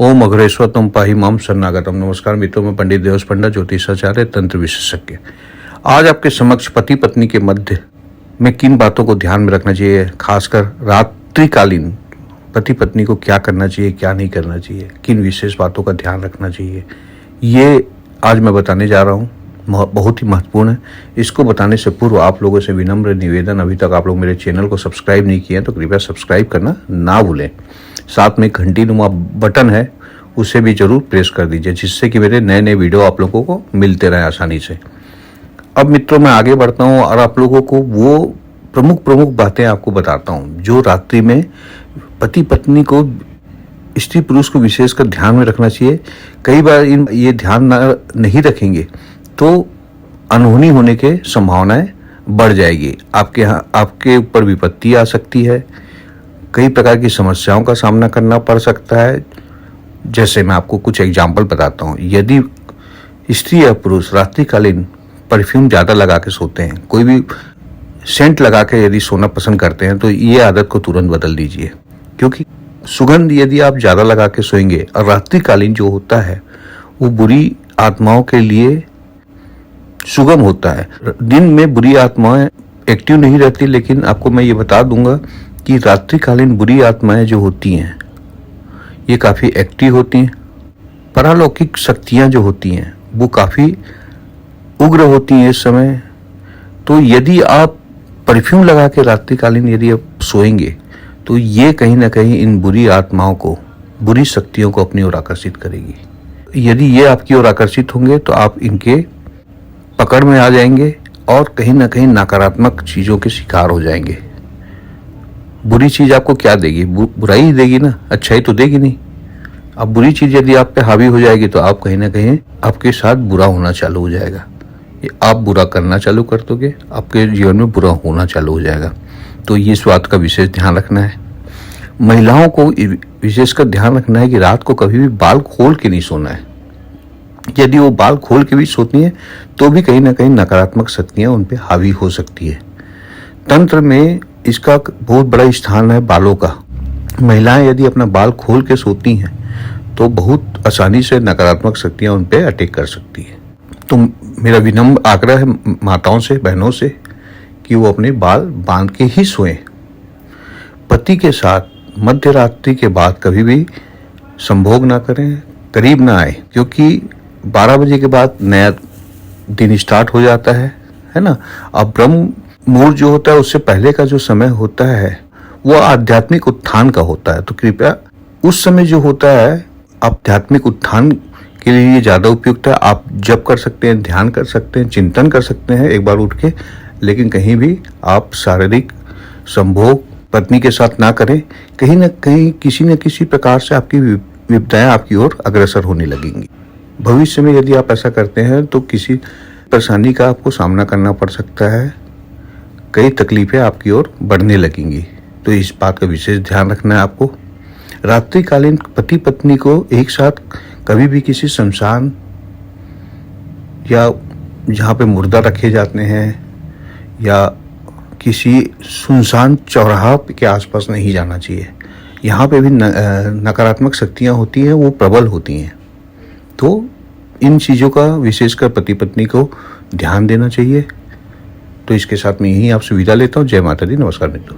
ओम अग्रेश्वतम पाहि माम शरणागतम। नमस्कार मित्रों, मैं पंडित देवस पंडा, ज्योतिषाचार्य, तंत्र विशेषज्ञ। आज आपके समक्ष पति पत्नी के मध्य में किन बातों को ध्यान में रखना चाहिए, खासकर रात्रिकालीन पति पत्नी को क्या करना चाहिए, क्या नहीं करना चाहिए, किन विशेष बातों का ध्यान रखना चाहिए, ये आज मैं बताने जा रहा हूँ। बहुत ही महत्वपूर्ण है। इसको बताने से पूर्व आप लोगों से विनम्र निवेदन, अभी तक आप लोग मेरे चैनल को सब्सक्राइब नहीं किए हैं तो कृपया सब्सक्राइब करना ना भूलें। साथ में घंटी नुमा बटन है, उसे भी जरूर प्रेस कर दीजिए, जिससे कि मेरे नए नए वीडियो आप लोगों को मिलते रहे आसानी से। अब मित्रों, मैं आगे बढ़ता हूँ और आप लोगों को वो प्रमुख बातें आपको बताता हूँ जो रात्रि में पति पत्नी को, स्त्री पुरुष को विशेषकर ध्यान में रखना चाहिए। कई बार ये ध्यान नहीं रखेंगे तो अनहोनी होने के संभावनाएं बढ़ जाएगी। आपके ऊपर विपत्ति आ सकती है, कई प्रकार की समस्याओं का सामना करना पड़ सकता है। जैसे मैं आपको कुछ एग्जाम्पल बताता हूँ। यदि स्त्री या पुरुष रात्रिकालीन परफ्यूम ज़्यादा लगा के सोते हैं, कोई भी सेंट लगा के यदि सोना पसंद करते हैं, तो ये आदत को तुरंत बदल दीजिए, क्योंकि सुगंध यदि आप ज़्यादा लगा के सोएंगे, और रात्रिकालीन जो होता है वो बुरी आत्माओं के लिए सुगम होता है। दिन में बुरी आत्माएं एक्टिव नहीं रहती, लेकिन आपको मैं ये बता दूंगा कि रात्रिकालीन बुरी आत्माएं जो होती हैं ये काफ़ी एक्टिव होती हैं। परालौकिक शक्तियां जो होती हैं वो काफ़ी उग्र होती हैं इस समय। तो यदि आप परफ्यूम लगा के रात्रिकालीन यदि आप सोएंगे तो ये कहीं ना कहीं इन बुरी आत्माओं को, बुरी शक्तियों को अपनी ओर आकर्षित करेगी। यदि ये आपकी ओर आकर्षित होंगे तो आप इनके पकड़ में आ जाएंगे और कहीं ना कहीं नकारात्मक चीज़ों के शिकार हो जाएंगे। बुरी चीज़ आपको क्या देगी? बुराई ही देगी ना, अच्छाई तो देगी नहीं। अब बुरी चीज़ यदि आप पे हावी हो जाएगी तो आप कहीं ना कहीं आपके साथ बुरा होना चालू हो जाएगा। आप बुरा करना चालू कर दोगे, आपके जीवन में बुरा होना चालू हो जाएगा। तो ये इस बात का विशेष ध्यान रखना है। महिलाओं को विशेषकर ध्यान रखना है कि रात को कभी भी बाल खोल के नहीं सोना है। यदि वो बाल खोल के भी सोती हैं तो भी कहीं ना कहीं नकारात्मक शक्तियां उन पे हावी हो सकती है। तंत्र में इसका बहुत बड़ा स्थान है बालों का। महिलाएं यदि अपना बाल खोल के सोती हैं तो बहुत आसानी से नकारात्मक शक्तियां उन पे अटैक कर सकती है। तो मेरा विनम्र आग्रह है माताओं से, बहनों से, कि वो अपने बाल बांध के ही सोएं। पति के साथ मध्य रात्रि के बाद कभी भी संभोग ना करें, करीब ना आए, क्योंकि 12 बजे के बाद नया दिन स्टार्ट हो जाता है ना। अब ब्रह्म मुहूर्त जो होता है उससे पहले का जो समय होता है वो आध्यात्मिक उत्थान का होता है। तो कृपया उस समय जो होता है आध्यात्मिक उत्थान के लिए ज़्यादा उपयुक्त है। आप जप कर सकते हैं, ध्यान कर सकते हैं, चिंतन कर सकते हैं एक बार उठ के, लेकिन कहीं भी आप शारीरिक संभोग पत्नी के साथ ना करें। कहीं ना कहीं किसी न किसी प्रकार से आपकी विपदाएं आपकी ओर अग्रसर होने लगेंगी। भविष्य में यदि आप ऐसा करते हैं तो किसी परेशानी का आपको सामना करना पड़ सकता है, कई तकलीफें आपकी ओर बढ़ने लगेंगी। तो इस बात का विशेष ध्यान रखना है आपको। रात्रिकालीन पति पत्नी को एक साथ कभी भी किसी शमशान या जहाँ पे मुर्दा रखे जाते हैं या किसी सुनसान चौराहा के आसपास नहीं जाना चाहिए। यहाँ पे भी नकारात्मक शक्तियाँ होती हैं, वो प्रबल होती हैं। तो इन चीज़ों का विशेषकर पति पत्नी को ध्यान देना चाहिए। तो इसके साथ मैं यही आपसे विदा लेता हूँ। जय माता दी। नमस्कार मित्रों।